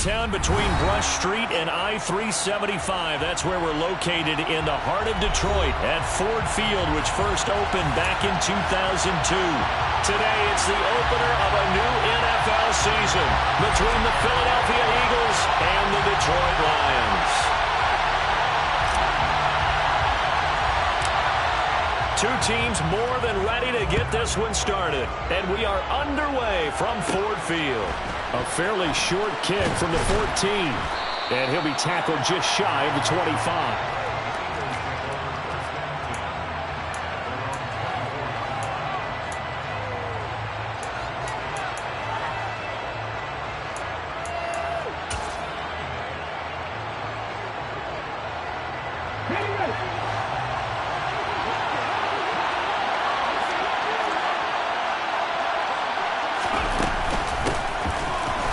downtown between Brush Street and I-375. That's where we're located in the heart of Detroit at Ford Field, which first opened back in 2002. Today, it's the opener of a new NFL season between the Philadelphia Eagles and the Detroit Lions. Two teams more than ready to get this one started. And we are underway from Ford Field. A fairly short kick from the 14. And he'll be tackled just shy of the 25.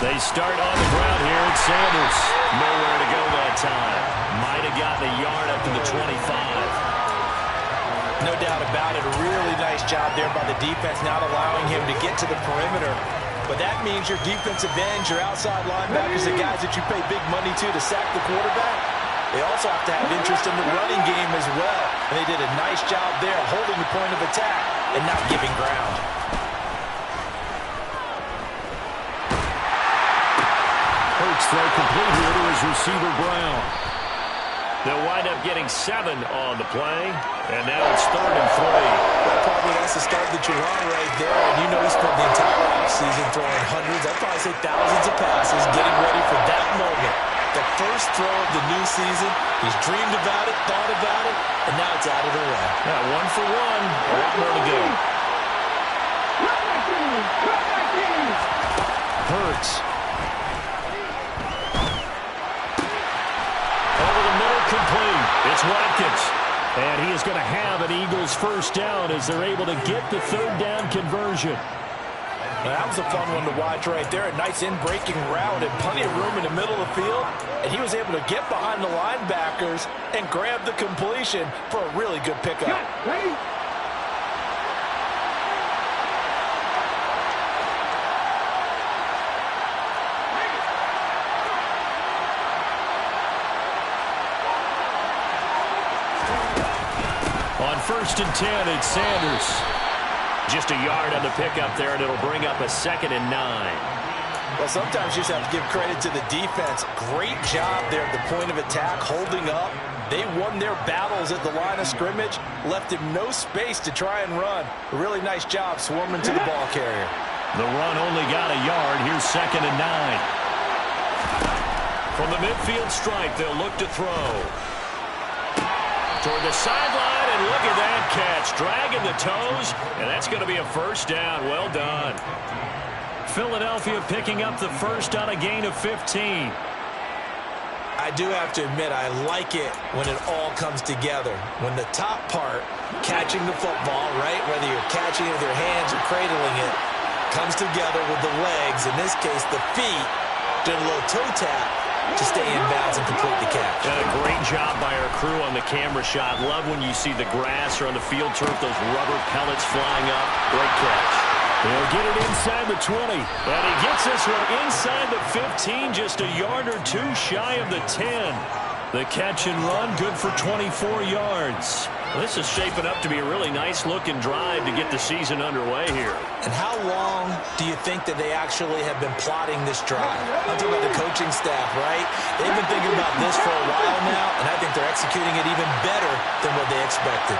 They start on the ground here at Sanders. Nowhere to go that time. Might have gotten a yard up to the 25. No doubt about it. A really nice job there by the defense, not allowing him to get to the perimeter. But that means your defensive ends, your outside linebackers, the guys that you pay big money to sack the quarterback, they also have to have interest in the running game as well. And they did a nice job there holding the point of attack and not giving ground. Throw complete here to his receiver, Brown. They'll wind up getting 7 on the play, and now it's 3rd and 3. That probably has to start the Juwan right there, and you know he spent the entire offseason throwing hundreds, I'd probably say thousands of passes, getting ready for that moment. The first throw of the new season, he's dreamed about it, thought about it, and now it's out of the way. Yeah, 1 for 1, a lot more to go. Hurts. Complete. It's Watkins. And he is going to have an Eagles first down as they're able to get the 3rd down conversion. Well, that was a fun one to watch right there. A nice in-breaking route and plenty of room in the middle of the field. And he was able to get behind the linebackers and grab the completion for a really good pickup. Ready? On 1st and 10, it's Sanders. Just a yard on the pickup there, and it'll bring up a 2nd and 9. Well, sometimes you just have to give credit to the defense. Great job there at the point of attack, holding up. They won their battles at the line of scrimmage, left him no space to try and run. A really nice job swarming to the ball carrier. The run only got a yard. Here's 2nd and 9. From the midfield stripe, they'll look to throw. Toward the sideline, and look at that catch. Dragging the toes, and that's going to be a first down. Well done. Philadelphia picking up the first on a gain of 15. I do have to admit, I like it when it all comes together. When the top part, catching the football, right, whether you're catching it with your hands or cradling it, comes together with the legs, in this case the feet, doing a little toe tap to stay in bounds and complete the catch. And a great job by our crew on the camera shot. Love when you see the grass or on the field turf, those rubber pellets flying up. Great catch. They'll get it inside the 20. And he gets this one inside the 15, just a yard or 2 shy of the 10. The catch and run, good for 24 yards. This is shaping up to be a really nice-looking drive to get the season underway here. And how long do you think that they actually have been plotting this drive? I'm talking about the coaching staff, right? They've been thinking about this for a while now, and I think they're executing it even better than what they expected.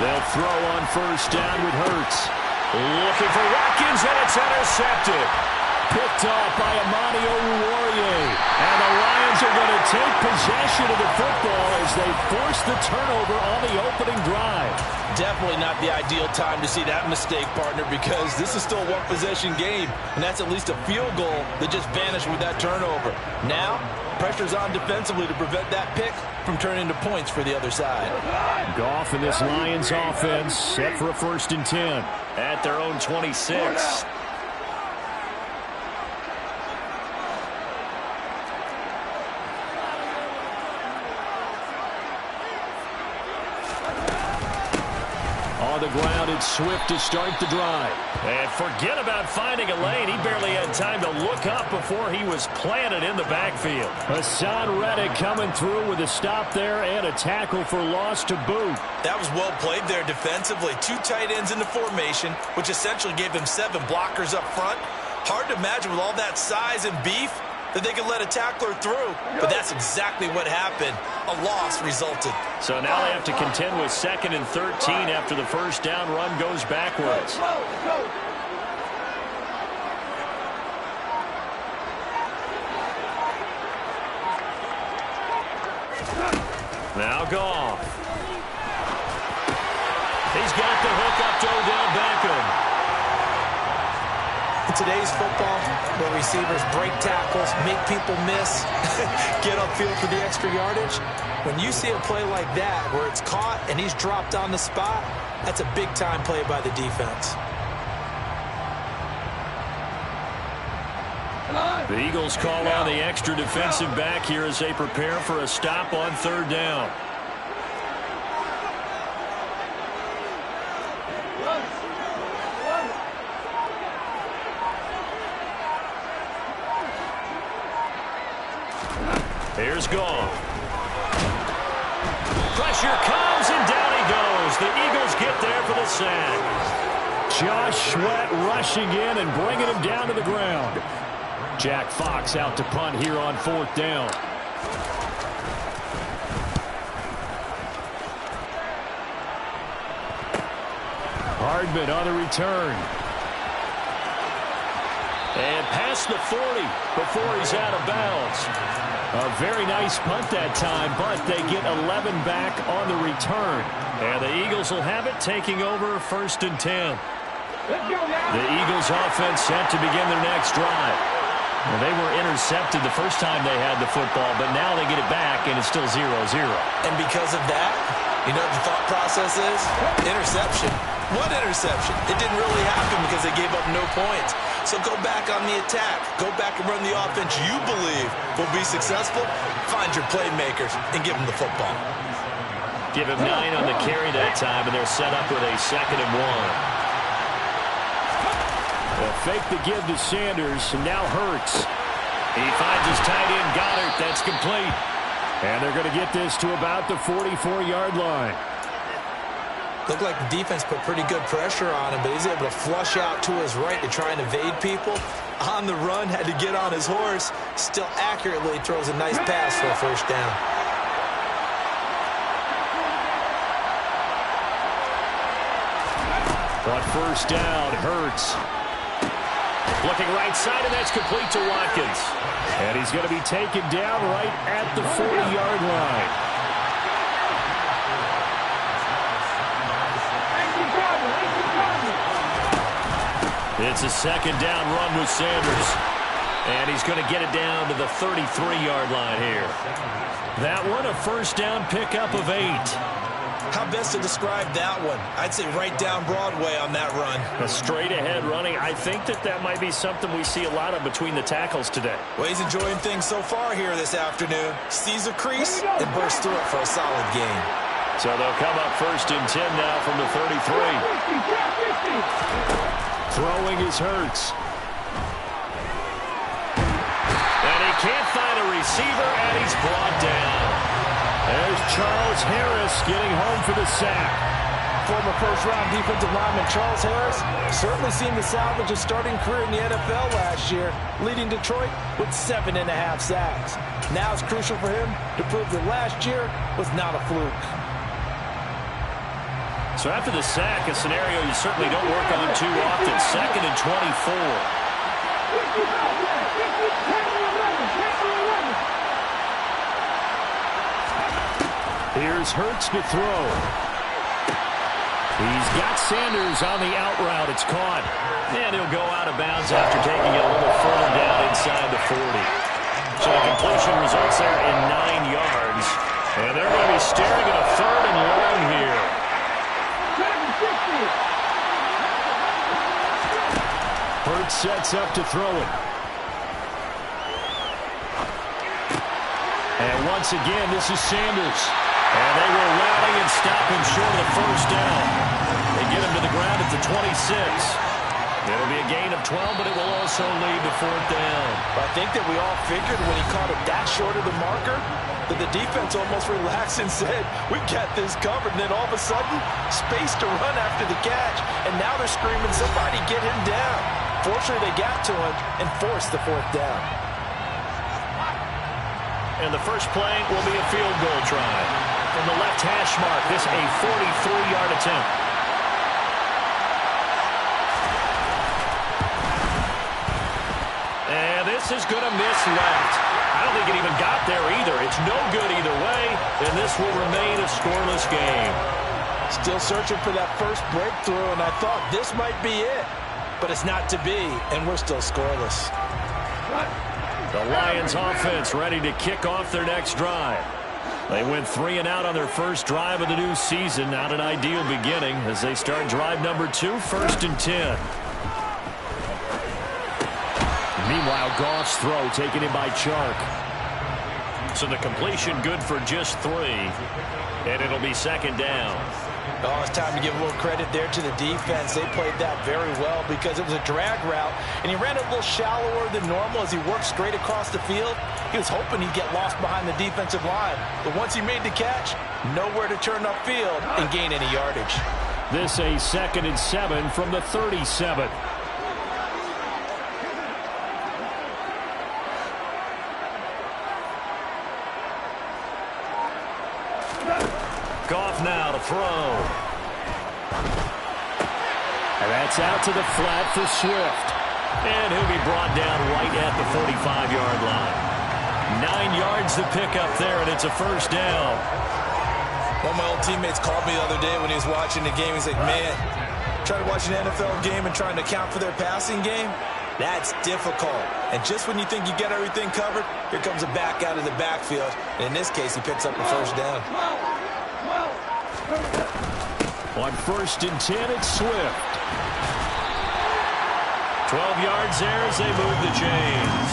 They'll throw on first down with Hurts. Looking for Watkins, and it's intercepted. Picked off by Amani Oruwariye. And the Lions are going to take possession of the football as they force the turnover on the opening drive. Definitely not the ideal time to see that mistake, partner, because this is still a one-possession game, and that's at least a field goal that just vanished with that turnover. Now, pressure's on defensively to prevent that pick from turning into points for the other side. Goff and this Lions offense set for a 1st and 10 at their own 26. on the ground. It's Swift to start the drive. And forget about finding a lane. He barely had time to look up before he was planted in the backfield. Hassan Reddick coming through with a stop there and a tackle for loss to boot. That was well played there defensively. 2 tight ends in the formation, which essentially gave them 7 blockers up front. Hard to imagine with all that size and beef that they could let a tackler through, but that's exactly what happened. A loss resulted. So now they have to contend with 2nd and 13 after the first down run goes backwards. Now Goff. He's got the hook up to Odell Beckham. In today's football, where receivers break tackles, make people miss, get upfield for the extra yardage, when you see a play like that where it's caught and he's dropped on the spot, that's a big-time play by the defense. The Eagles call on the extra defensive back here as they prepare for a stop on 3rd down. Here's Goff. Pressure comes, and down he goes. The Eagles get there for the sack. Josh Sweat rushing in and bringing him down to the ground. Jack Fox out to punt here on 4th down. Hardman on the return. And past the 40 before he's out of bounds. A very nice punt that time, but they get 11 back on the return. And the Eagles will have it, taking over 1st and 10. The Eagles offense set to begin their next drive. Well, they were intercepted the first time they had the football, but now they get it back, and it's still 0-0. And because of that, you know what the thought process is? Interception. What interception? It didn't really happen because they gave up no points. So go back on the attack. Go back and run the offense you believe will be successful. Find your playmakers and give them the football. Give him 9 on the carry that time, and they're set up with a 2nd and 1. A fake to give to Sanders, and now Hurts. He finds his tight end, Goddard. That's complete. And they're going to get this to about the 44-yard line. Looked like the defense put pretty good pressure on him, but he's able to flush out to his right to try and evade people. On the run, had to get on his horse. Still accurately throws a nice pass for a 1st down. But 1st down, Hurts. Looking right side, and that's complete to Watkins. And he's going to be taken down right at the 40-yard line. It's a 2nd down run with Sanders. And he's going to get it down to the 33-yard line here. That one, a 1st down pickup of 8. How best to describe that one? I'd say right down Broadway on that run. A straight-ahead running. I think that might be something we see a lot of between the tackles today. Well, he's enjoying things so far here this afternoon. Sees a crease and bursts through it for a solid gain. So they'll come up 1st and 10 now from the 33. Throwing is Hurts. And he can't find a receiver, and he's brought down. There's Charles Harris getting home for the sack. Former first-round defensive lineman Charles Harris certainly seemed to salvage his starting career in the NFL last year, leading Detroit with 7.5 sacks. Now it's crucial for him to prove that last year was not a fluke. So after the sack, a scenario you certainly don't work on too often. 2nd and 24. Here's Hurts to throw. He's got Sanders on the out route. It's caught. And he'll go out of bounds after taking it a little further down inside the 40. So the completion results there in 9 yards. And they're going to be staring at a 3rd and long here. Hurts sets up to throw it. And once again, this is Sanders. And they will rally and stop him short of the 1st down. They at the 26. It'll be a gain of 12, but it will also lead to 4th down. I think that we all figured when he caught it that short of the marker that the defense almost relaxed and said, we've got this covered. And then all of a sudden, space to run after the catch. And now they're screaming, somebody get him down. Fortunately, they got to him and forced the 4th down. And the first play will be a field goal try. From the left hash mark, this a 43-yard attempt. And this is going to miss left. I don't think it even got there either. It's no good either way, and this will remain a scoreless game. Still searching for that first breakthrough, and I thought this might be it. But it's not to be, and we're still scoreless. The Lions offense ready to kick off their next drive. They went 3 and out on their first drive of the new season. Not an ideal beginning as they start drive number 2, 1st and 10. Meanwhile, Goff's throw taken in by Chark. So the completion good for just 3. And it'll be 2nd down. Oh, it's time to give a little credit there to the defense. They played that very well because it was a drag route, and he ran it a little shallower than normal as he worked straight across the field. He was hoping he'd get lost behind the defensive line. But once he made the catch, nowhere to turn upfield and gain any yardage. This a 2nd and 7 from the 37. Goff now to throw. And that's out to the flat for Swift. And he'll be brought down right at the 45-yard line. 9 yards to pick up there, and it's a 1st down. One of my old teammates called me the other day when he was watching the game. He's like, man, trying to watch an NFL game and trying to account for their passing game? That's difficult. And just when you think you get everything covered, here comes a back out of the backfield. And in this case, he picks up a 1st down. On 1st and 10, it's Swift. 12 yards there as they move the chains.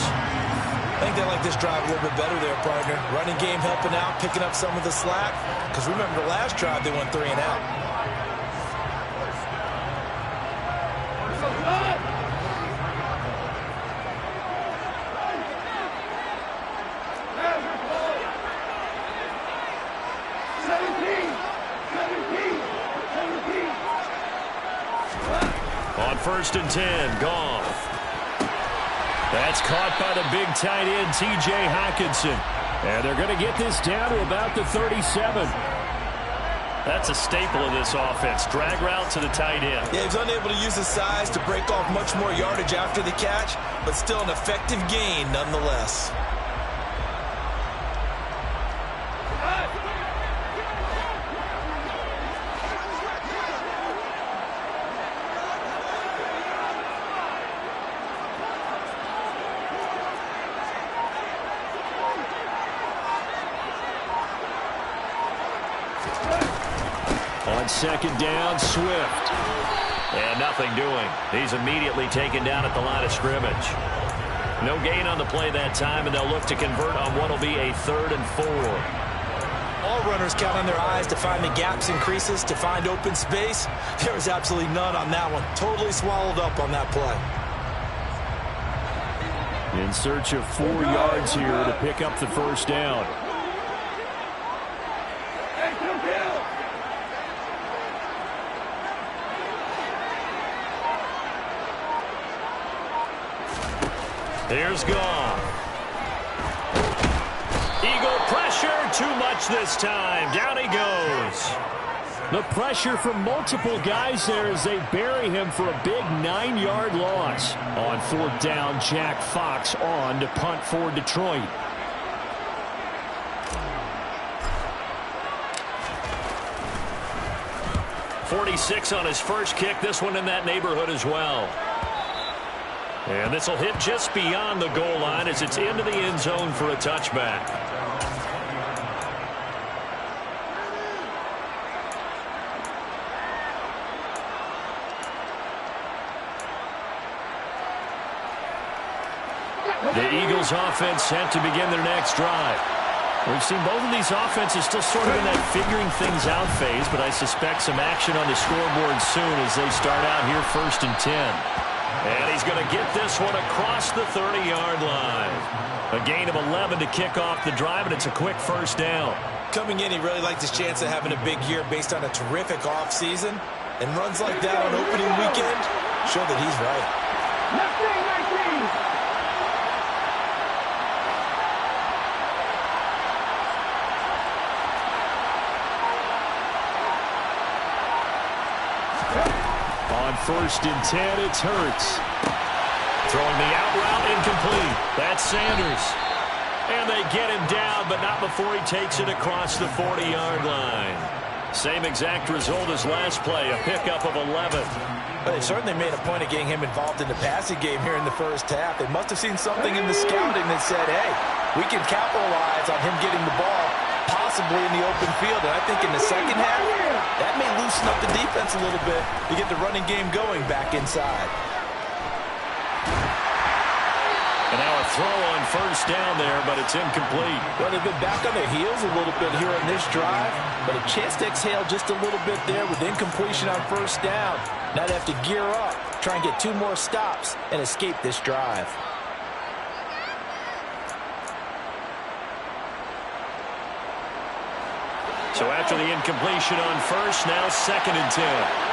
I think they like this drive a little bit better there, partner. Running game helping out, picking up some of the slack. Because remember, the last drive, they went 3 and out. On 1st and 10, Goff. That's caught by the big tight end, T.J. Hockenson. And they're going to get this down to about the 37. That's a staple of this offense. Drag route to the tight end. Yeah, he's unable to use his size to break off much more yardage after the catch, but still an effective gain nonetheless. On 2nd down, Swift. And nothing doing. He's immediately taken down at the line of scrimmage. No gain on the play that time, and they'll look to convert on what will be a 3rd and 4. All runners count on their eyes to find the gaps and creases, to find open space. There was absolutely none on that one. Totally swallowed up on that play. In search of 4 yards here to pick up the 1st down. Here's Goff. Eagle pressure, too much this time. Down he goes. The pressure from multiple guys there as they bury him for a big 9-yard loss. On 4th down, Jack Fox on to punt for Detroit. .46 on his first kick. This one in that neighborhood as well. And this will hit just beyond the goal line as it's into the end zone for a touchback. The Eagles offense set to begin their next drive. We've seen both of these offenses still sort of in that figuring things out phase, but I suspect some action on the scoreboard soon as they start out here 1st and 10. And he's going to get this one across the 30-yard line. A gain of 11 to kick off the drive, and it's a quick 1st down. Coming in, he really liked his chance of having a big year based on a terrific offseason. And runs like that on opening weekend show that he's right. On 1st and 10, it's Hurts. Throwing the out route incomplete. That's Sanders. And they get him down, but not before he takes it across the 40-yard line. Same exact result as last play, a pickup of 11. But they certainly made a point of getting him involved in the passing game here in the 1st half. They must have seen something in the scouting that said, hey, we can capitalize on him getting the ball, possibly in the open field. And I think in the 2nd half, that may loosen up the defense a little bit to get the running game going back inside. And now a throw on 1st down there, but it's incomplete. Well, they've been back on their heels a little bit here on this drive, but a chance to exhale just a little bit there with incompletion on 1st down. Now they have to gear up, try and get 2 more stops, and escape this drive. So after the incompletion on 1st, now 2nd and 10.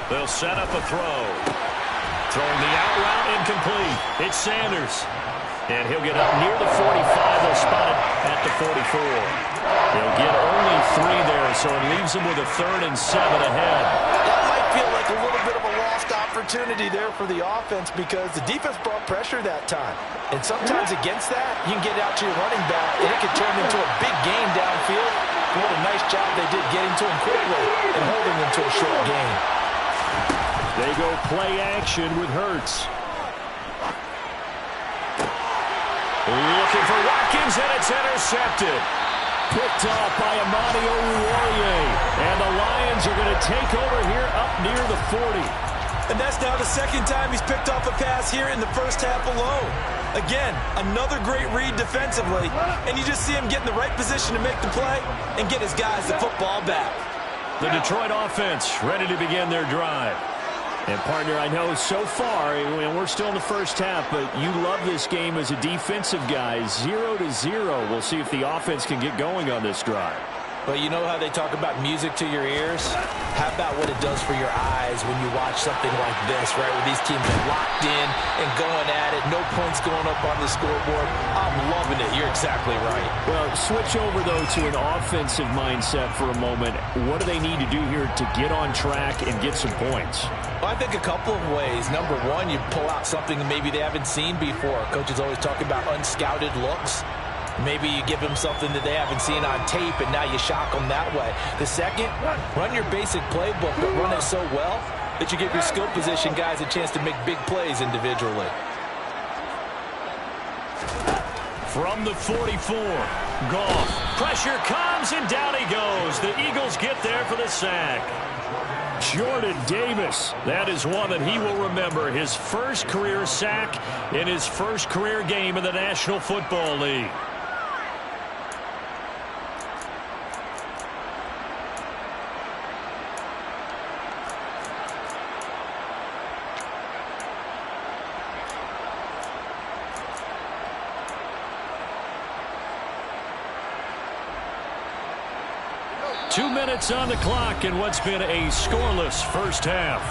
They'll set up a throw. Throwing the out route incomplete. It's Sanders. And he'll get up near the 45. They'll spot it at the 44. They'll get only 3 there, so it leaves them with a 3rd and 7 ahead. That might feel like a little bit of a lost opportunity there for the offense because the defense brought pressure that time. And sometimes against that, you can get it out to your running back, and it can turn into a big gain downfield. What a nice job they did getting to him quickly and holding him to a short gain. They go play action with Hurts. Looking for Watkins, and it's intercepted. Picked off by Amani Oruwariye. And the Lions are going to take over here up near the 40. And that's now the 2nd time he's picked off a pass here in the 1st half alone. Again, another great read defensively, and you just see him get in the right position to make the play and get his guys the football back. The Detroit offense ready to begin their drive. And, partner, I know so far, and we're still in the 1st half, but you love this game as a defensive guy. 0-0. We'll see if the offense can get going on this drive. But you know how they talk about music to your ears? How about what it does for your eyes when you watch something like this, right, where these teams are locked in and going at it, no points going up on the scoreboard? I'm loving it. You're exactly right. Well, switch over, though, to an offensive mindset for a moment. What do they need to do here to get on track and get some points? Well, I think a couple of ways. Number one, you pull out something that maybe they haven't seen before. Coaches always talk about unscouted looks. Maybe you give them something that they haven't seen on tape, and now you shock them that way. The second, run your basic playbook, but run it so well that you give your skill position guys a chance to make big plays individually. From the 44, Goff. Pressure comes, and down he goes. The Eagles get there for the sack. Jordan Davis, that is one that he will remember. His 1st career sack in his 1st career game in the National Football League. Two minutes on the clock in what's been a scoreless 1st half.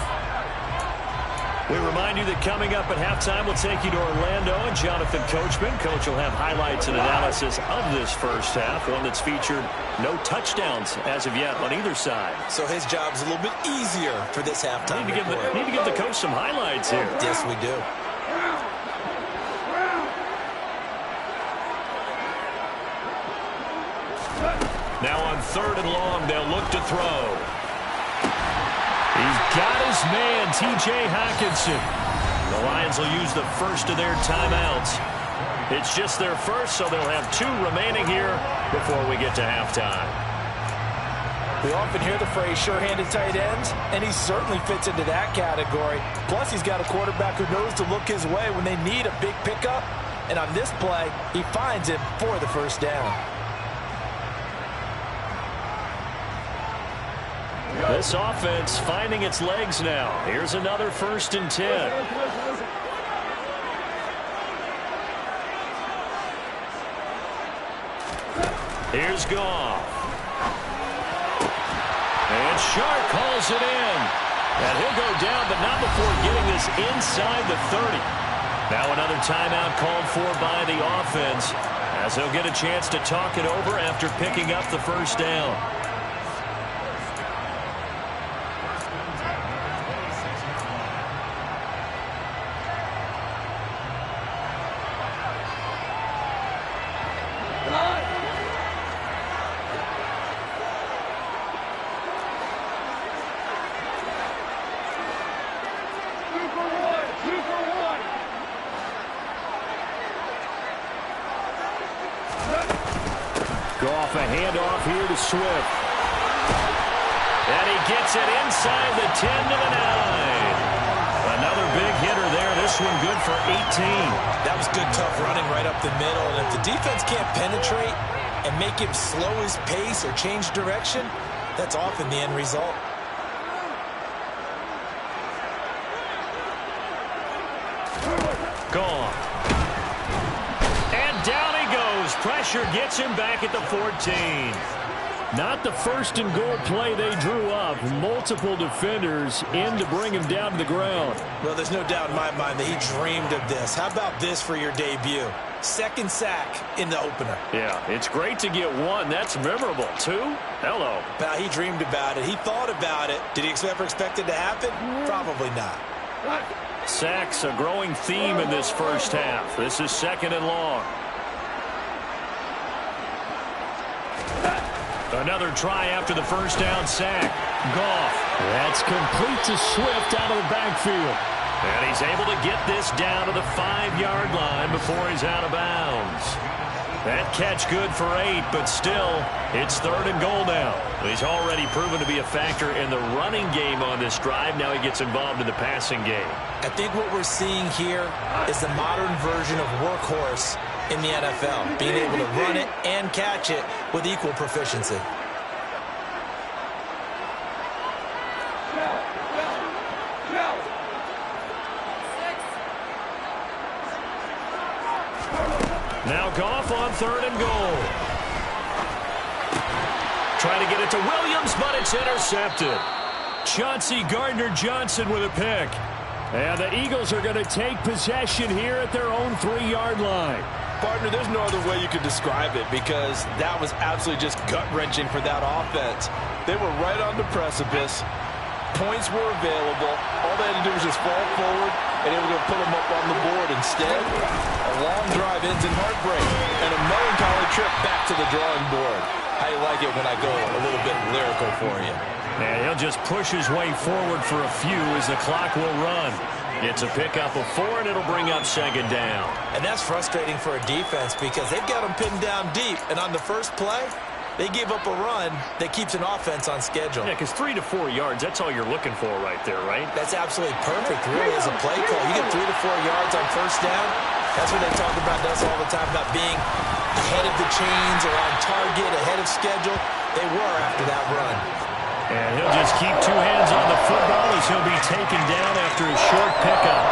We remind you that coming up at halftime, we'll take you to Orlando and Jonathan Coachman. Coach will have highlights and analysis of this 1st half, one that's featured no touchdowns as of yet on either side. So his job's a little bit easier for this halftime. Need to give the coach some highlights here. Yes, we do. Now on 3rd and long, they'll look to throw. He's got his man, T.J. Hockenson. The Lions will use the 1st of their timeouts. It's just their first, so they'll have 2 remaining here before we get to halftime. We often hear the phrase sure-handed tight ends, and he certainly fits into that category. Plus, he's got a quarterback who knows to look his way when they need a big pickup. And on this play, he finds him for the first down. This offense finding its legs now. Here's another 1st and 10. Here's Goff. And Sharp calls it in. And he'll go down, but not before getting this inside the 30. Now another timeout called for by the offense, as they'll get a chance to talk it over after picking up the first down. Goff, a handoff here to Swift. And he gets it inside the 10 to the 9. Another big hitter there. This one good for 18. That was good, tough running right up the middle. And if the defense can't penetrate and make him slow his pace or change direction, that's often the end result. Gone. And down he goes. Pressure gets him back at the 14. Not the 1st and goal play they drew up. Multiple defenders in to bring him down to the ground. Well, there's no doubt in my mind that he dreamed of this. How about this for your debut? 2nd sack in the opener. Yeah, it's great to get 1. That's memorable. 2? Hello. Now, he dreamed about it. He thought about it. Did he ever expect it to happen? Probably not. Sacks, a growing theme in this first half. This is 2nd and long. Another try after the first down sack. Goff. That's complete to Swift out of the backfield. And he's able to get this down to the 5-yard line before he's out of bounds. That catch good for 8, but still, it's 3rd and goal now. He's already proven to be a factor in the running game on this drive. Now he gets involved in the passing game. I think what we're seeing here is the modern version of workhorse in the NFL, being able to run it and catch it with equal proficiency. Now Goff on 3rd and goal. Trying to get it to Williams, but it's intercepted. Chauncey Gardner-Johnson with a pick. And the Eagles are going to take possession here at their own 3-yard line. Partner, there's no other way you could describe it, because that was absolutely just gut-wrenching for that offense. They were right on the precipice. Points were available. All they had to do was just fall forward, and they were going to put them up on the board. Instead, a long drive ends in heartbreak and a melancholy trip back to the drawing board. How you like it when I go a little bit lyrical for you? And he'll just push his way forward for a few as the clock will run. It's a pickup of 4, and it'll bring up 2nd down. And that's frustrating for a defense because they've got them pinned down deep. And on the first play, they gave up a run that keeps an offense on schedule. Yeah, because 3 to 4 yards, that's all you're looking for right there, right? That's absolutely perfect, really, as a play call. You get 3 to 4 yards on first down. That's what they talk about us all the time, about being ahead of the chains or on target, ahead of schedule. They were after that run. And he'll just keep 2 hands on the football as he'll be taken down after a short pickup.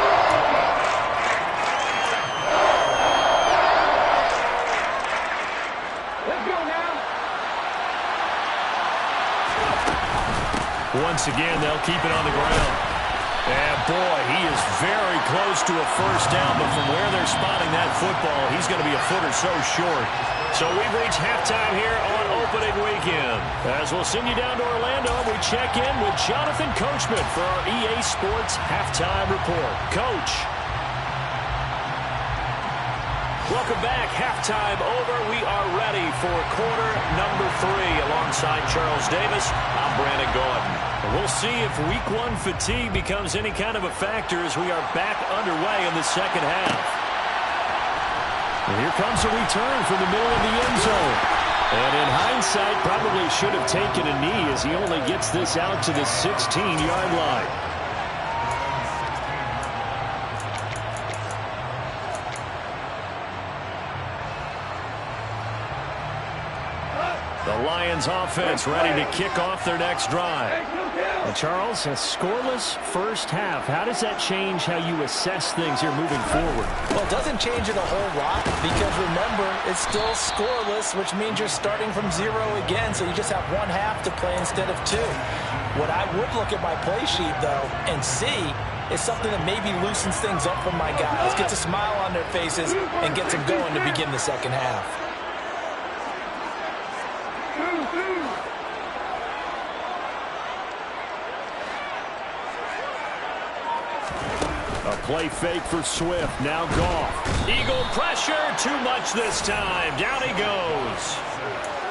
Let's go now. Once again, they'll keep it on the ground. And boy, he is very close to a first down, but from where they're spotting that football, he's going to be a foot or so short. So we've reached halftime here on opening weekend. As we'll send you down to Orlando, we check in with Jonathan Coachman for our EA Sports Halftime Report. Coach. Welcome back. Halftime over. We are ready for quarter number 3. Alongside Charles Davis, I'm Brandon Gordon. We'll see if Week 1 fatigue becomes any kind of a factor as we are back underway in the second half. And here comes a return from the middle of the end zone. And in hindsight, probably should have taken a knee as he only gets this out to the 16-yard line. The Lions offense ready to kick off their next drive. And Charles, a scoreless first half. How does that change how you assess things here moving forward? Well, it doesn't change it a whole lot because, remember, it's still scoreless, which means you're starting from 0 again, so you just have one half to play instead of 2. What I would look at my play sheet, though, and see is something that maybe loosens things up for my guys, gets a smile on their faces, and gets them going to begin the second half. A play fake for Swift. Now Goff. Eagle pressure. Too much this time. Down he goes.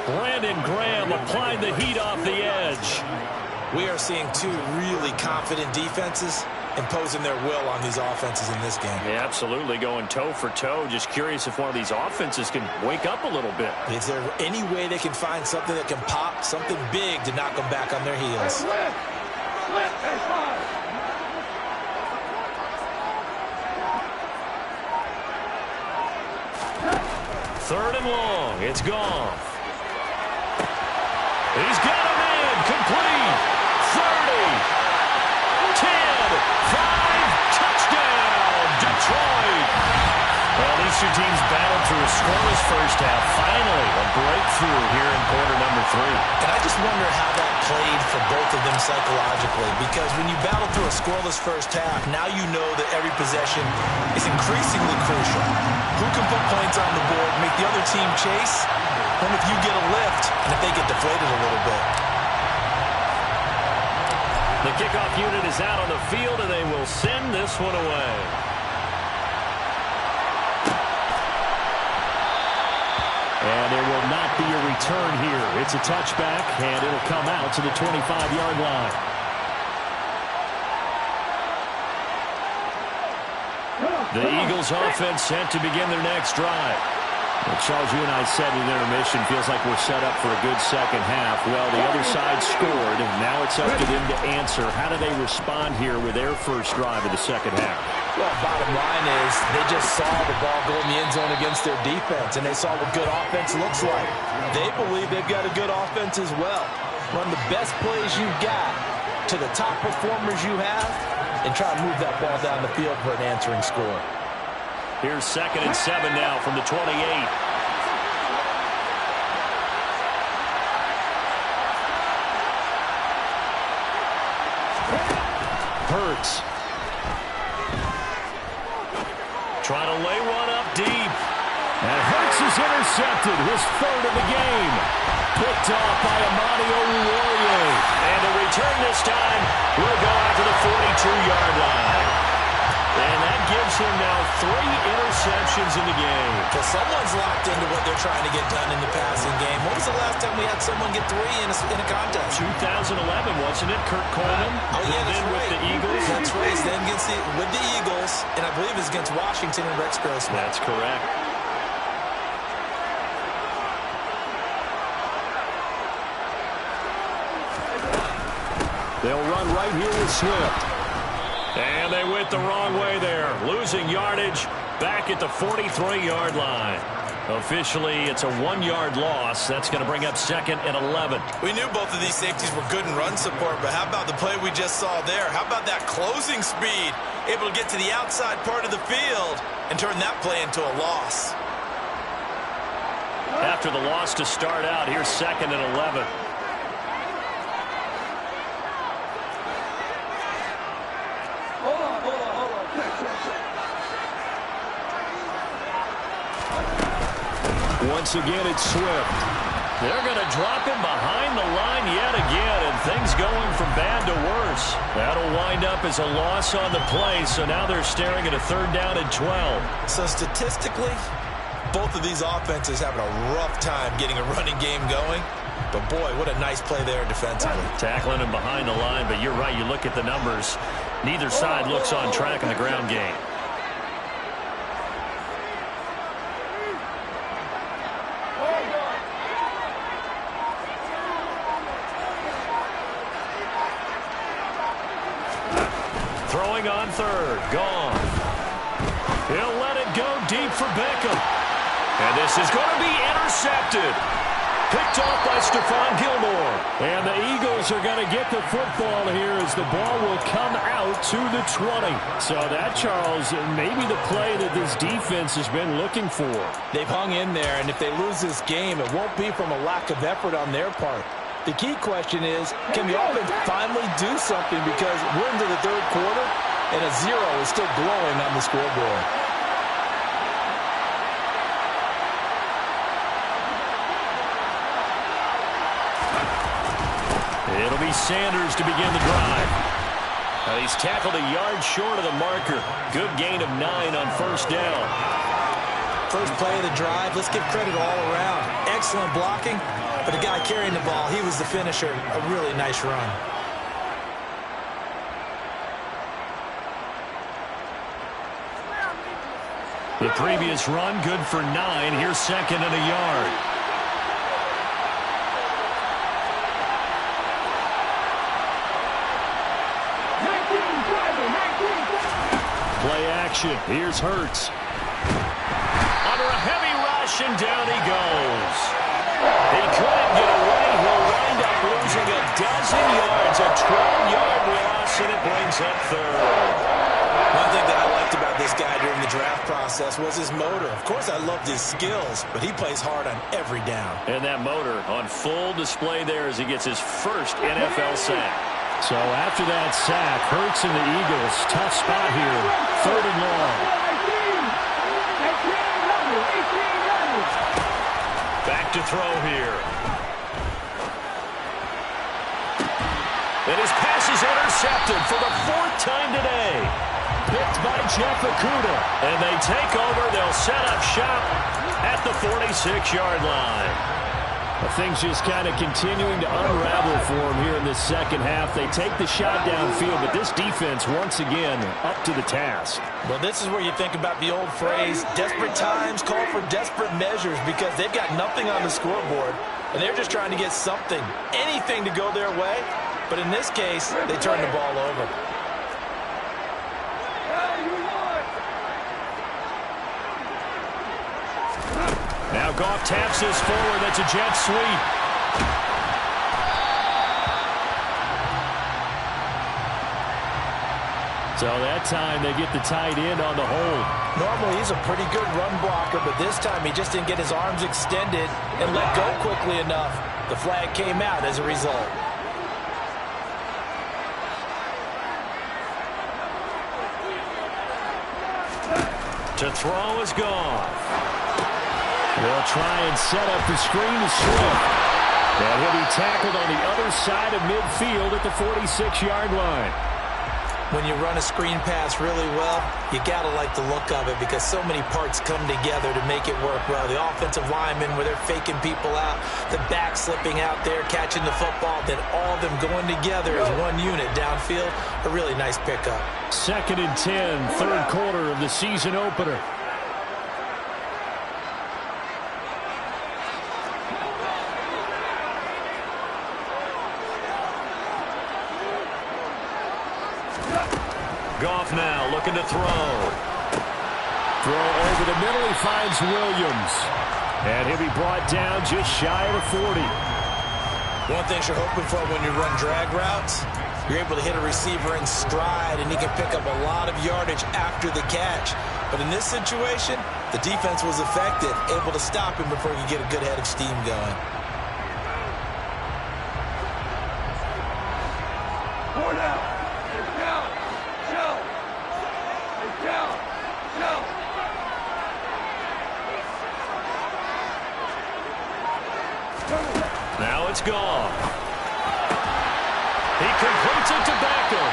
Brandon Graham applied the heat off the edge. We are seeing two really confident defenses imposing their will on these offenses in this game. Yeah, absolutely, going toe for toe. Just curious if one of these offenses can wake up a little bit. Is there any way they can find something that can pop, something big to knock them back on their heels? Third and long. It's gone. He's got a man. Complete. 30. 10. 5. Touchdown. Detroit. Well, these two teams battled through a scoreless first half. Finally, a breakthrough here in quarter number 3. And I just wonder how that played for both of them psychologically, because when you battle through a scoreless first half, now you know that every possession is increasingly crucial. Who can put points on the board, make the other team chase, and if you get a lift, and if they get deflated a little bit. The kickoff unit is out on the field, and they will send this one away. And there will not be a return here. It's a touchback, and it'll come out to the 25-yard line. The Eagles offense set to begin their next drive. Well, Charles, you and I said in intermission, feels like we're set up for a good second half. Well, the other side scored, and now it's up to them to answer. How do they respond here with their first drive of the second half? Well, bottom line is they just saw the ball go in the end zone against their defense, and they saw what good offense looks like. They believe they've got a good offense as well. Run the best plays you've got to the top performers you have, and try to move that ball down the field for an answering score. Here's 2nd and 7 now from the 28. Hurts. Trying to lay one up deep. And Hurts is intercepted, his 3rd of the game. Picked off by Amani Oruwariye. And the return this time will go out to the 42-yard line. And that gives him now 3 interceptions in the game. Because someone's locked into what they're trying to get done in the passing game. When was the last time we had someone get 3 in a contest? 2011, wasn't it? Kurt Coleman. Oh, yeah, that's then right. With the Eagles. That's right. Then with the Eagles, and I believe it's against Washington and Rex Grossman. That's correct. They'll run right here with Swift. And they went the wrong way there. Losing yardage back at the 43-yard line. Officially, it's a 1-yard loss. That's going to bring up 2nd and 11. We knew both of these safeties were good in run support, but how about the play we just saw there? How about that closing speed? Able to get to the outside part of the field and turn that play into a loss. After the loss to start out, here's 2nd and 11. Once again, it's Swift. They're going to drop him behind the line yet again, and things going from bad to worse. That'll wind up as a loss on the play, so now they're staring at a 3rd down and 12. So statistically, both of these offenses having a rough time getting a running game going. But, boy, what a nice play there defensively. Tackling him behind the line, but you're right. You look at the numbers. Neither side looks on track in the ground game. Throwing on third. Gone. He'll let it go deep for Beckham. And this is going to be intercepted. Picked off by Stephon Gilmore. And the Eagles are going to get the football here as the ball will come out to the 20. So that, Charles, may be the play that this defense has been looking for. They've hung in there, and if they lose this game, it won't be from a lack of effort on their part. The key question is, can the offense finally do something, because we're into the third quarter, and a 0 is still glowing on the scoreboard. It'll be Sanders to begin the drive. He's tackled a yard short of the marker. Good gain of 9 on first down. First play of the drive, let's give credit all around. Excellent blocking, but the guy carrying the ball, he was the finisher. A really nice run. The previous run, good for 9. Here's second and a yard. Play action. Here's Hurts. Under a heavy rush, and down he goes. He couldn't get away. He'll wind up losing a dozen yards. A 12-yard loss, and it brings up third. One thing that I liked about this guy during the draft process was his motor. Of course, I loved his skills, but he plays hard on every down. And that motor on full display there as he gets his first NFL sack. So after that sack, Hurts and the Eagles, tough spot here. Third and long. Back to throw here. And his pass is intercepted for the 4th time today. Picked by Jeff Okudah. And they take over. They'll set up shop at the 46-yard line. Things just kind of continuing to unravel for them here in this second half. They take the shot downfield, but this defense, once again, up to the task. Well, this is where you think about the old phrase, desperate times call for desperate measures, because they've got nothing on the scoreboard, and they're just trying to get something, anything to go their way. But in this case, they turn the ball over. Now Goff taps this forward. That's a jet sweep. So that time they get the tight end on the hold. Normally he's a pretty good run blocker, but this time he just didn't get his arms extended and let go quickly enough. The flag came out as a result. To throw is Goff. They'll try and set up the screen to Swift. And he'll be tackled on the other side of midfield at the 46-yard line. When you run a screen pass really well, you got to like the look of it, because so many parts come together to make it work well. The offensive linemen, where they're faking people out, the back slipping out there, catching the football, then all of them going together as one unit downfield. A really nice pickup. 2nd and 10, third quarter of the season opener. Goff now looking to throw. Throw over the middle. He finds Williams. And he'll be brought down just shy of the 40. One thing you're hoping for when you run drag routes, you're able to hit a receiver in stride, and he can pick up a lot of yardage after the catch. But in this situation, the defense was effective, able to stop him before you get a good head of steam going. Now it's Goff. He completes it to Beckham.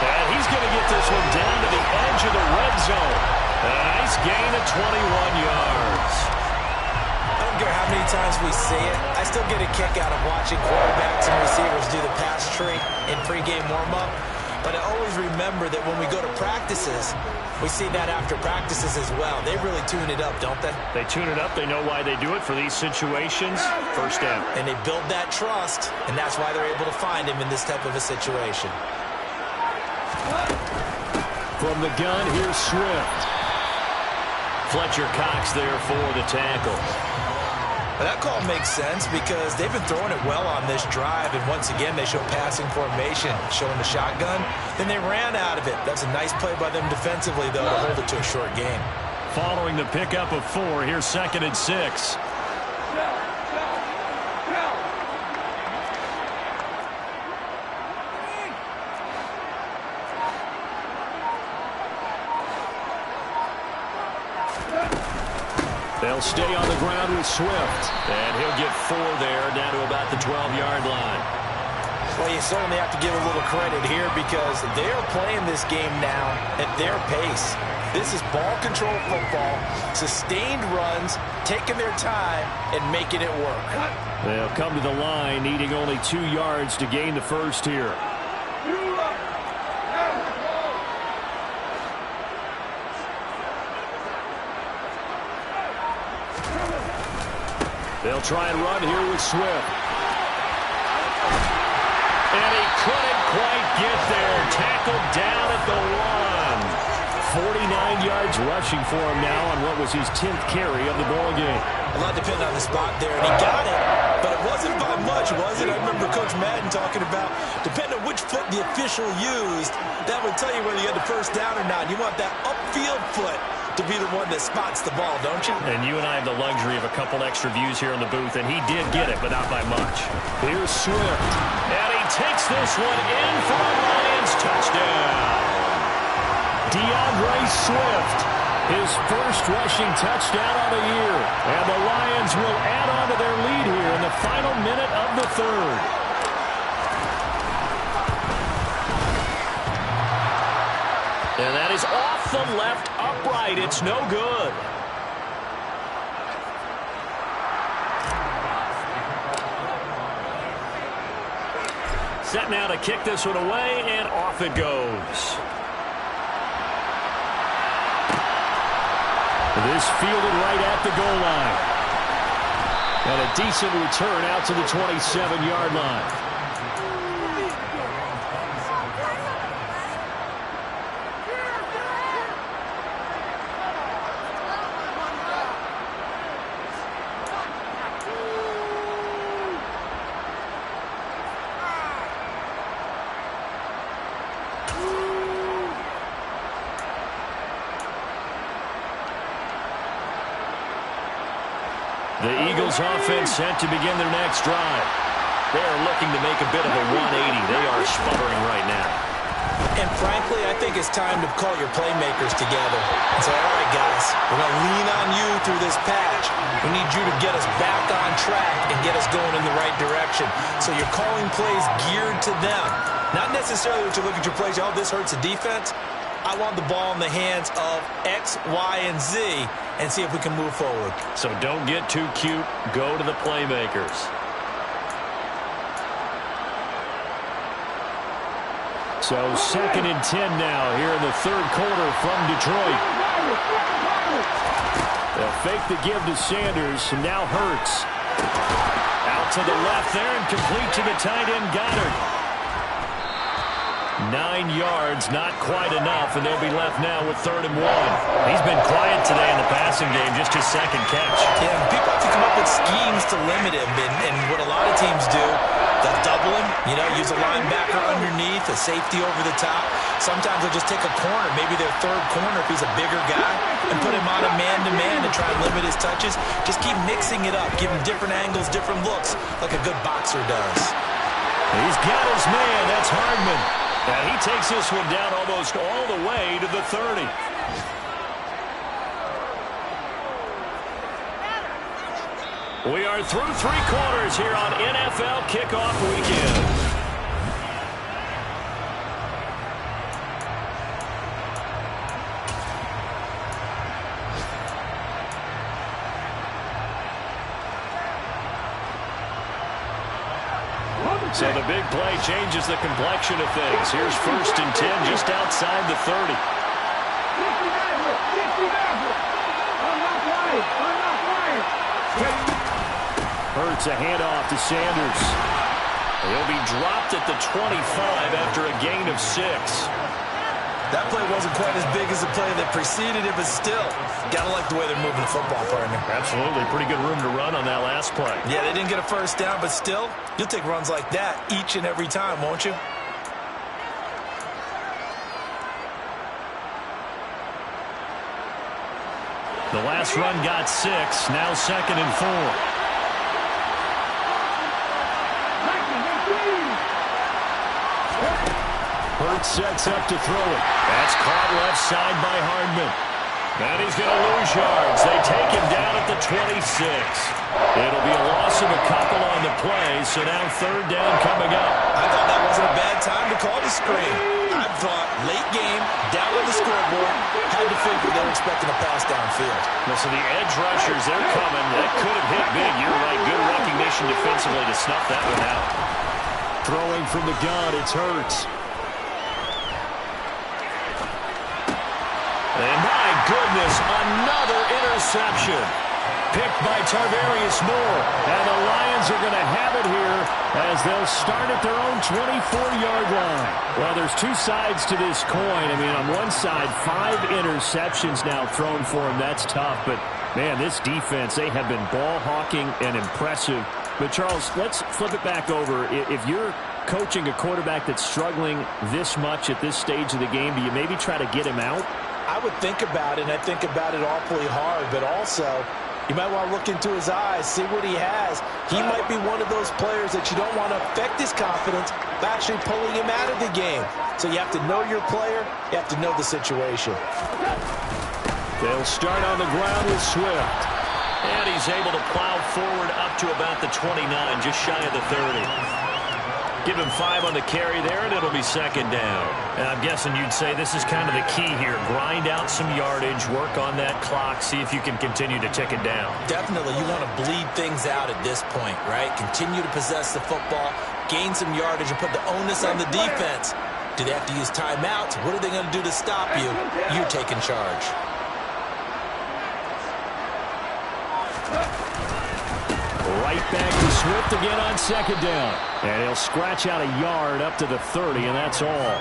And he's going to get this one down to the edge of the red zone. A nice gain of 21 yards. I don't care how many times we see it, I still get a kick out of watching quarterbacks and receivers do the pass tree in pregame warm-up. But I always remember that when we go to practices, we see that after practices as well. They really tune it up, don't they? They tune it up. They know why they do it for these situations. First down. And they build that trust, and that's why they're able to find him in this type of a situation. From the gun, here's Swift. Fletcher Cox there for the tackle. That call makes sense because they've been throwing it well on this drive, and once again they show passing formation, showing the shotgun. Then they ran out of it. That's a nice play by them defensively, though, to hold it to a short game. Following the pickup of 4, here's 2nd and 6. They'll stay on the ground with Swift. And he'll get 4 there, down to about the 12-yard line. Well, you certainly have to give a little credit here because they are playing this game now at their pace. This is ball control football, sustained runs, taking their time, and making it work. They'll come to the line, needing only 2 yards to gain the first here. They'll try and run here with Swift. And he couldn't quite get there. Tackled down at the 1. 49 yards rushing for him now on what was his 10th carry of the ball game. A lot depended on the spot there, and he got it. But it wasn't by much, was it? I remember Coach Madden talking about, depending on which foot the official used, that would tell you whether you had the first down or not. You want that upfield foot to be the one that spots the ball, don't you? And you and I have the luxury of a couple extra views here in the booth, and he did get it, but not by much. Here's Swift. And he takes this one in for a Lions touchdown. DeAndre Swift, his first rushing touchdown of the year. And the Lions will add on to their lead here in the final minute of the 3rd. And that is off the left upright. It's no good. Set now to kick this one away, and off it goes. This fielded right at the goal line. And a decent return out to the 27-yard line. The Eagles offense set to begin their next drive. They are looking to make a bit of a 180. They are sputtering right now. And frankly, I think it's time to call your playmakers together and say, all right, guys, we're going to lean on you through this patch. We need you to get us back on track and get us going in the right direction. So you're calling plays geared to them. Not necessarily that you look at your plays, oh, this hurts the defense. I want the ball in the hands of X, Y, and Z and see if we can move forward. So don't get too cute. Go to the playmakers. So 2nd and 10 now here in the 3rd quarter from Detroit. They'll fake the give to Sanders. Now Hurts. Out to the left there and complete to the tight end Goddard. 9 yards, not quite enough, and they'll be left now with 3rd and 1. He's been quiet today in the passing game, just his 2nd catch. Yeah, people have to come up with schemes to limit him, and what a lot of teams do, they'll double him, use a linebacker underneath, a safety over the top. Sometimes they'll just take a corner, maybe their 3rd corner if he's a bigger guy, and put him on a man-to-man to try and limit his touches. Just keep mixing it up, give him different angles, different looks, like a good boxer does. He's got his man, that's Hardman. And he takes this one down almost all the way to the 30. We are through 3 quarters here on NFL Kickoff Weekend. So the big play changes the complexion of things. Here's 1st and 10 just outside the 30. Hurts a handoff to Sanders. He'll be dropped at the 25 after a gain of 6. That play wasn't quite as big as the play that preceded it, but still, got to like the way they're moving the football, partner. Absolutely. Pretty good room to run on that last play. Yeah, they didn't get a first down, but still, you'll take runs like that each and every time, won't you? The last run got 6. Now 2nd and 4. Hurts sets up to throw it. That's caught left side by Hardman. And he's going to lose yards. They take him down at the 26. It'll be a loss of a couple on the play, so now 3rd down coming up. I thought that wasn't a bad time to call the screen. I thought late game, down on the scoreboard, had to figure they were expecting a pass downfield. Well, so the edge rushers, they're coming. That could have hit big. You're right. Good recognition defensively to snuff that one out. Throwing from the gun, it's Hurts. And my goodness, another interception. Picked by Tarvarius Moore. And the Lions are going to have it here as they'll start at their own 24-yard line. Well, there's two sides to this coin. I mean, on one side, 5 interceptions now thrown for him. That's tough. But, man, this defense, they have been ball hawking and impressive. But, Charles, let's flip it back over. If you're coaching a quarterback that's struggling this much at this stage of the game, do you maybe try to get him out? I would think about it, and I think about it awfully hard, but also you might want to look into his eyes, see what he has. He might be one of those players that you don't want to affect his confidence by actually pulling him out of the game. So you have to know your player, you have to know the situation. They'll start on the ground with Swift. And he's able to plow forward up to about the 29, just shy of the 30. Give him 5 on the carry there, and it'll be 2nd down. And I'm guessing you'd say this is kind of the key here. Grind out some yardage, work on that clock, see if you can continue to tick it down. Definitely, you want to bleed things out at this point, right? Continue to possess the football, gain some yardage, and put the onus on the defense. Do they have to use timeouts? What are they going to do to stop you? You're taking charge. Right back to Swift again on 2nd down. And he'll scratch out a yard up to the 30, and that's all.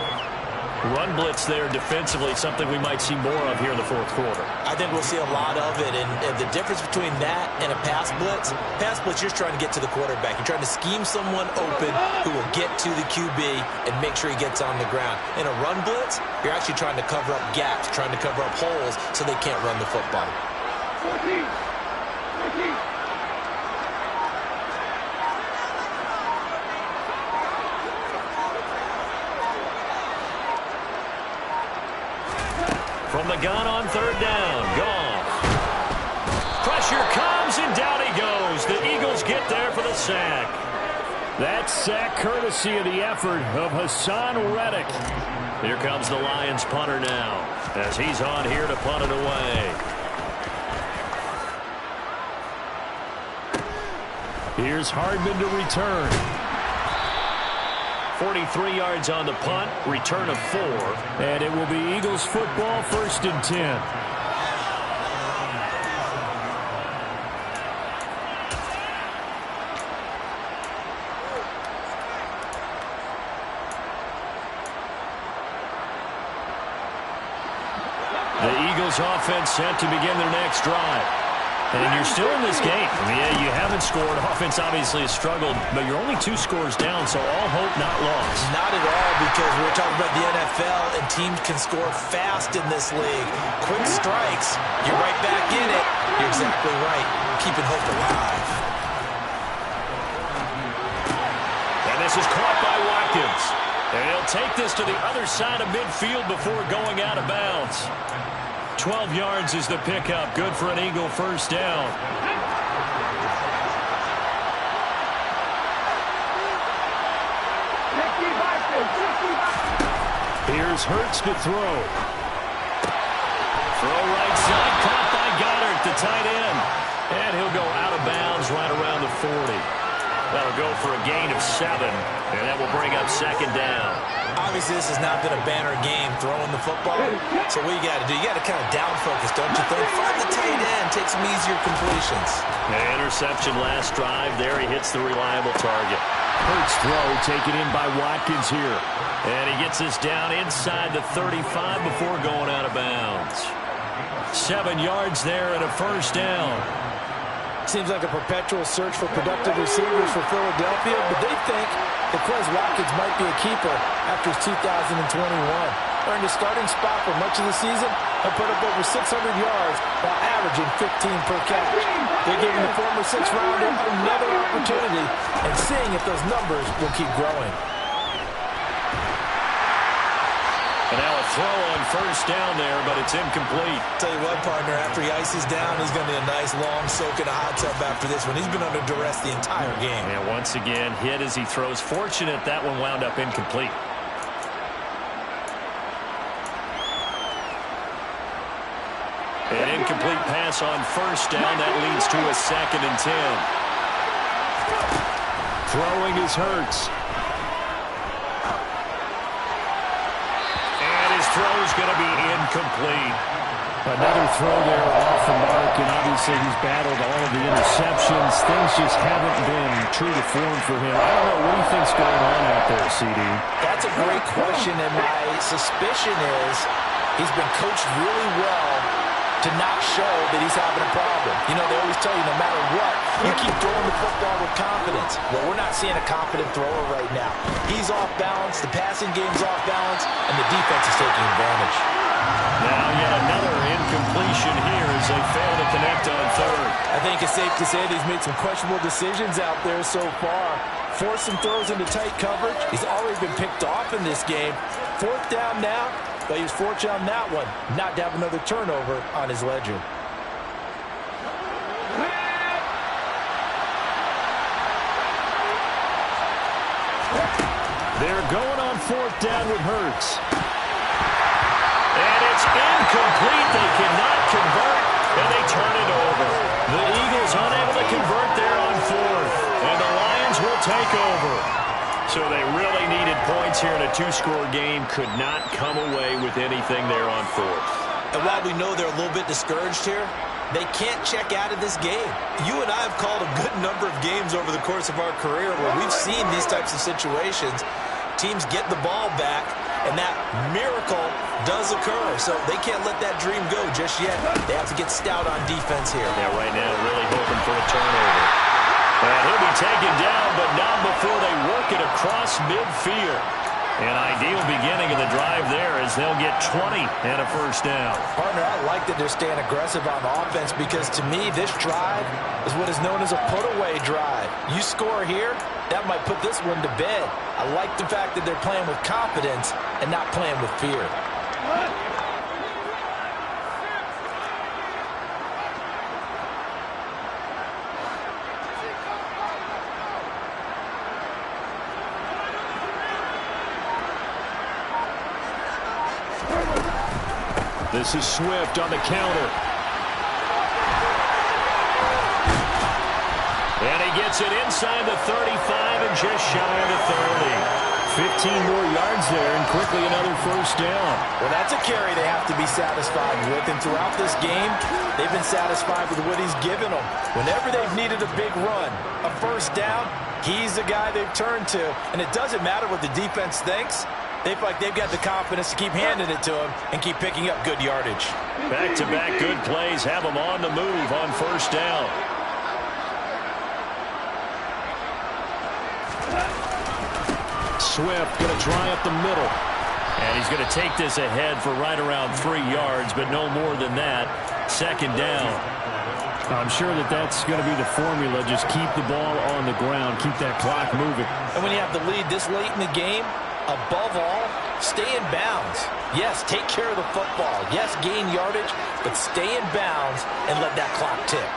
Run blitz there defensively, something we might see more of here in the 4th quarter. I think we'll see a lot of it, and the difference between that and a pass blitz, you're just trying to get to the quarterback. You're trying to scheme someone open who will get to the QB and make sure he gets on the ground. In a run blitz, you're actually trying to cover up gaps, trying to cover up holes so they can't run the football. 14. From the gun on 3rd down, Goff. Pressure comes, and down he goes. The Eagles get there for the sack. That sack courtesy of the effort of Hassan Reddick. Here comes the Lions punter now, as he's on here to punt it away. Here's Hardman to return. 43 yards on the punt, return of 4. And it will be Eagles football, 1st and 10. The Eagles offense set to begin their next drive. And you're still in this game. I mean, yeah, you haven't scored. Offense obviously has struggled, but you're only 2 scores down, so all hope not lost. Not at all, because we're talking about the NFL, and teams can score fast in this league. Quick strikes, you're right back in it. You're exactly right. Keeping hope alive. And this is caught by Watkins. And he'll take this to the other side of midfield before going out of bounds. 12 yards is the pickup. Good for an Eagle 1st down. Here's Hurts to throw. Throw right side, caught by Goddard, the tight end. And he'll go out of bounds right around the 40. That'll go for a gain of 7, and that will bring up 2nd down. Obviously, this has not been a banner game throwing the football. So what you got to do, you got to kind of down focus, don't you think? Find the tight end, take some easier completions. An interception last drive. There he hits the reliable target. Hurts throw taken in by Watkins here. And he gets this down inside the 35 before going out of bounds. 7 yards there and a first down. Seems like a perpetual search for productive receivers for Philadelphia, but they think that Quez Watkins might be a keeper after 2021. Earned a starting spot for much of the season and put up over 600 yards while averaging 15 per catch. They're giving the former sixth-rounder another opportunity and seeing if those numbers will keep growing. And now a throw on first down there, but it's incomplete. Tell you what, partner, after he ices down, he's going to be a nice long soak in a hot tub after this one. He's been under duress the entire game. And once again, hit as he throws. Fortunate that one wound up incomplete. An incomplete pass on first down. That leads to a 2nd and 10. Throwing is Hurts. Throw's going to be incomplete. Another throw there off the mark, and obviously he's battled all of the interceptions. Things just haven't been true to form for him. I don't know what he thinks going on out there, CD. That's a great question, and my suspicion is he's been coached really well to not show that he's having a problem. You know, they always tell you no matter what, you keep throwing the football with confidence. Well, we're not seeing a confident thrower right now. He's off balance, the passing game's off balance, and the defense is taking advantage. Now yet another incompletion here as they fail to connect on third. I think it's safe to say that he's made some questionable decisions out there so far. Forced some throws into tight coverage. He's already been picked off in this game. 4th down now. But he was fortunate on that one, not to have another turnover on his ledger. They're going on 4th down with Hurts. And it's incomplete. They cannot convert, and they turn it over. The Eagles unable to convert there on 4th, and the Lions will take over. So they really needed points here in a 2-score game. Could not come away with anything there on 4th. And while we know they're a little bit discouraged here, they can't check out of this game. You and I have called a good number of games over the course of our career where we've seen these types of situations. Teams get the ball back, and that miracle does occur. So they can't let that dream go just yet. They have to get stout on defense here. Yeah, right now really hoping for a turnover. And he'll be taken down, but not before they work it across midfield. An ideal beginning of the drive there as they'll get 20 and a first down. Partner, I like that they're staying aggressive on offense because to me, this drive is what is known as a put-away drive. You score here, that might put this one to bed. I like the fact that they're playing with confidence and not playing with fear. This is Swift on the counter. And he gets it inside the 35 and just shy of the 30. 15 more yards there and quickly another first down. Well, that's a carry they have to be satisfied with. And throughout this game, they've been satisfied with what he's given them. Whenever they've needed a big run, a first down, he's the guy they've turned to. And it doesn't matter what the defense thinks. They feel like they've got the confidence to keep handing it to him and keep picking up good yardage. Back-to-back good plays have them on the move on first down. Swift going to try up the middle. And he's going to take this ahead for right around 3 yards, but no more than that. 2nd down. I'm sure that that's going to be the formula. Just keep the ball on the ground. Keep that clock moving. And when you have the lead this late in the game, above all, stay in bounds. Yes, take care of the football. Yes, gain yardage, but stay in bounds and let that clock tick.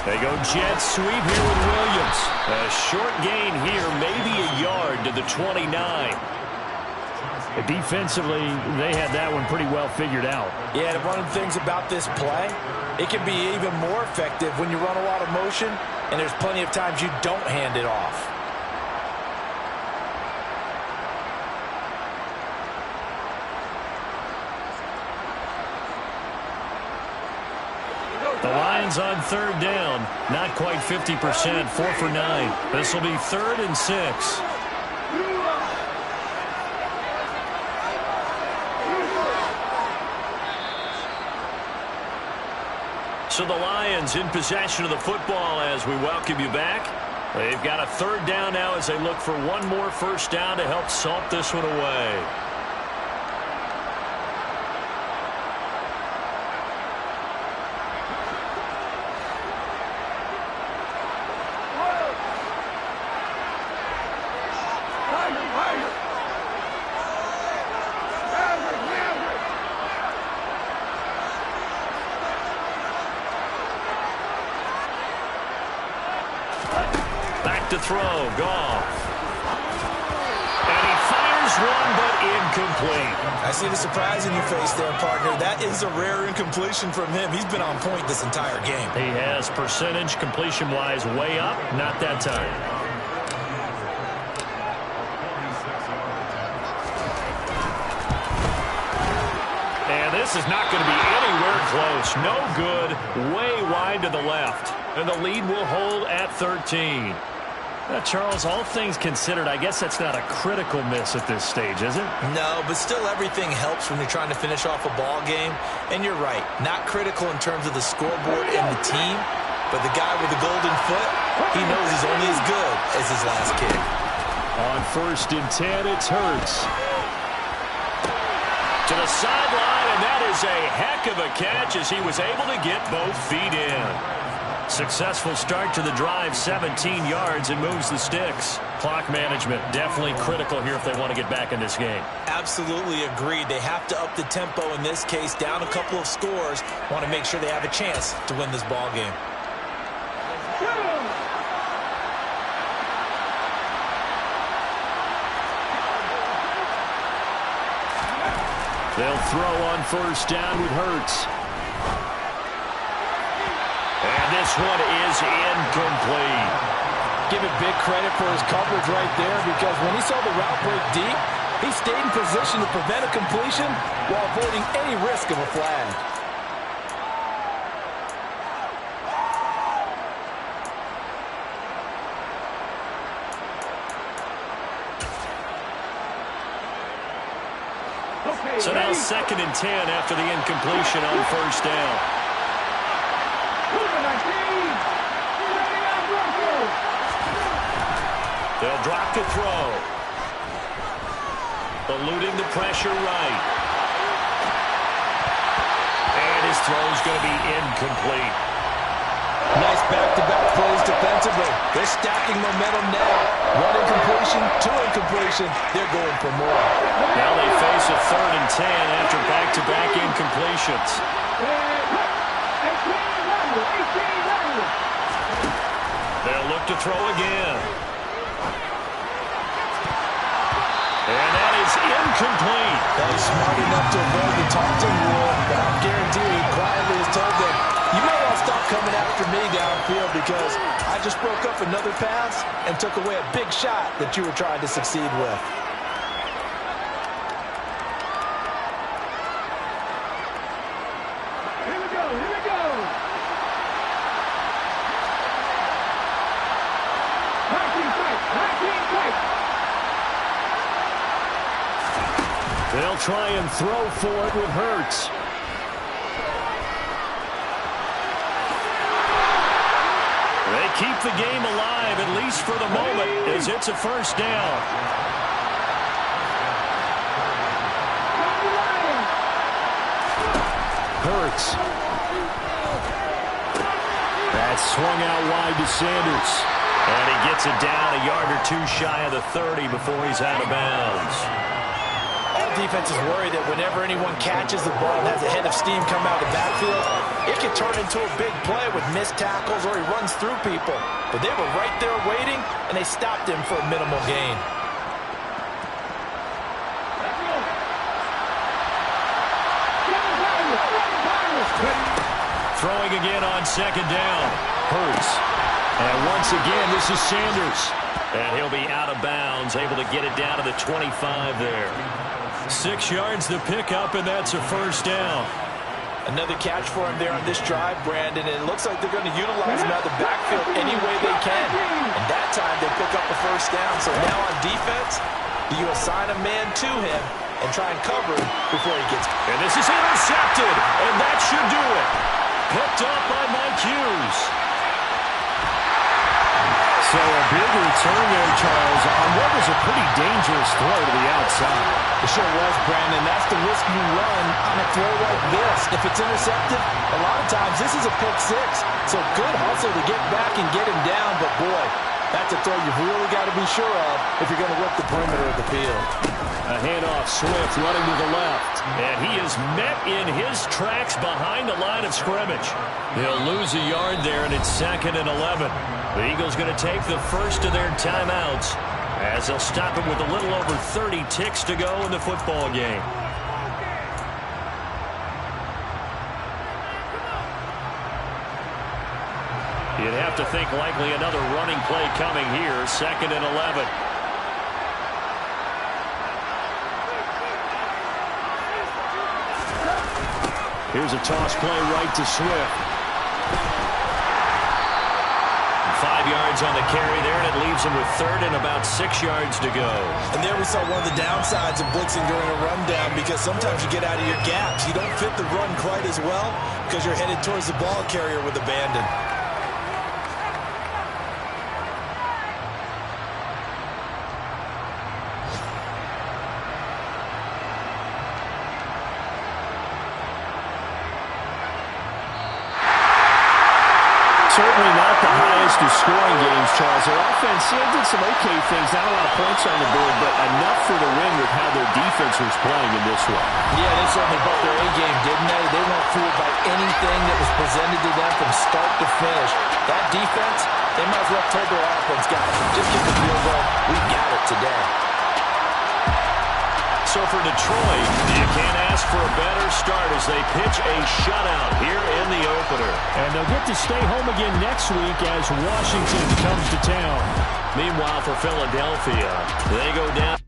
They go jet sweep here with Williams. A short gain here, maybe a yard to the 29. Defensively, they had that one pretty well figured out. Yeah, and one of the things about this play, it can be even more effective when you run a lot of motion, and there's plenty of times you don't hand it off. Lions on third down. Not quite 50%, 4 for 9. This will be 3rd and 6. So the Lions in possession of the football as we welcome you back. They've got a 3rd down now as they look for one more first down to help salt this one away. To throw, Goff. And he fires one, but incomplete. I see the surprise in your face there, partner. That is a rare incompletion from him. He's been on point this entire game. He has percentage completion-wise way up, not that time. And this is not going to be anywhere close. No good, way wide to the left. And the lead will hold at 13. Charles, all things considered, I guess that's not a critical miss at this stage, is it? No, but still everything helps when you're trying to finish off a ball game. And you're right, not critical in terms of the scoreboard and the team, but the guy with the golden foot, he knows he's only as good as his last kick. On 1st and 10, it's Hurts. To the sideline, and that is a heck of a catch as he was able to get both feet in. Successful start to the drive, 17 yards, and moves the sticks. Clock management definitely critical here if they want to get back in this game. Absolutely agreed. They have to up the tempo in this case, down a couple of scores. Want to make sure they have a chance to win this ball game. They'll throw on 1st down with Hurts. And this one is incomplete. Give it big credit for his coverage right there, because when he saw the route break deep, he stayed in position to prevent a completion while avoiding any risk of a flag. So now 2nd and 10 after the incompletion on 1st down. They'll drop to throw. Eluding the pressure right. And his throw's going to be incomplete. Nice back-to-back plays defensively. They're stacking momentum now. 1 incompletion, 2 incompletion. They're going for more. Now they face a 3rd and 10 after back-to-back incompletions. They'll look to throw again. And that is incomplete. That was smart enough to avoid the taunting rule, but I'm guaranteed he quietly has told them, you may well stop coming after me downfield because I just broke up another pass and took away a big shot that you were trying to succeed with. Here we go, here we go. 19 fight. They'll try and throw for it with Hurts. They keep the game alive, at least for the moment, as it's a 1st down. Hurts. That's swung out wide to Sanders. And he gets it down a yard or 2 shy of the 30 before he's out of bounds. All defenses worry that whenever anyone catches the ball and has a head of steam come out of the backfield, it can turn into a big play with missed tackles or he runs through people. But they were right there waiting, and they stopped him for a minimal gain. Throwing again on 2nd down. Hurts. And once again, this is Sanders. And he'll be out of bounds, able to get it down to the 25 there. 6 yards to pick up, and that's a 1st down. Another catch for him there on this drive, Brandon, and it looks like they're going to utilize him out of the backfield any way they can. And that time they pick up the first down. So now on defense, do you assign a man to him and try and cover him before he gets... And this is intercepted, and that should do it. Picked up by Mike Hughes. So a big return there, Charles, on what was a pretty dangerous throw to the outside. It sure was, Brandon. That's the risk you run on a throw like this. If it's intercepted, a lot of times this is a pick six. So good hustle to get back and get him down. But, boy, that's a throw you've really got to be sure of if you're going to whip the perimeter of the field. A handoff, Swift running to the left. And he is met in his tracks behind the line of scrimmage. He'll lose a yard there, and it's 2nd and 11. The Eagles going to take the first of their timeouts as they'll stop him with a little over 30 ticks to go in the football game. You'd have to think likely another running play coming here, 2nd and 11. Here's a toss play right to Swift. 5 yards on the carry there, and it leaves him with 3rd and about 6 yards to go. And there we saw one of the downsides of blitzing during a rundown, because sometimes you get out of your gaps. You don't fit the run quite as well because you're headed towards the ball carrier with abandon. Certainly not the highest of scoring games, Charles. Their offense did some okay things. Not a lot of points on the board, but enough for the win with how their defense was playing in this one. Yeah, they certainly brought their A-game, didn't they? They weren't fooled by anything that was presented to them from start to finish. That defense, they might as well have told their offense, guys, just get the field goal. We got it today. So for Detroit, you can't ask for a better start as they pitch a shutout here in the opener. And they'll get to stay home again next week as Washington comes to town. Meanwhile, for Philadelphia, they go down.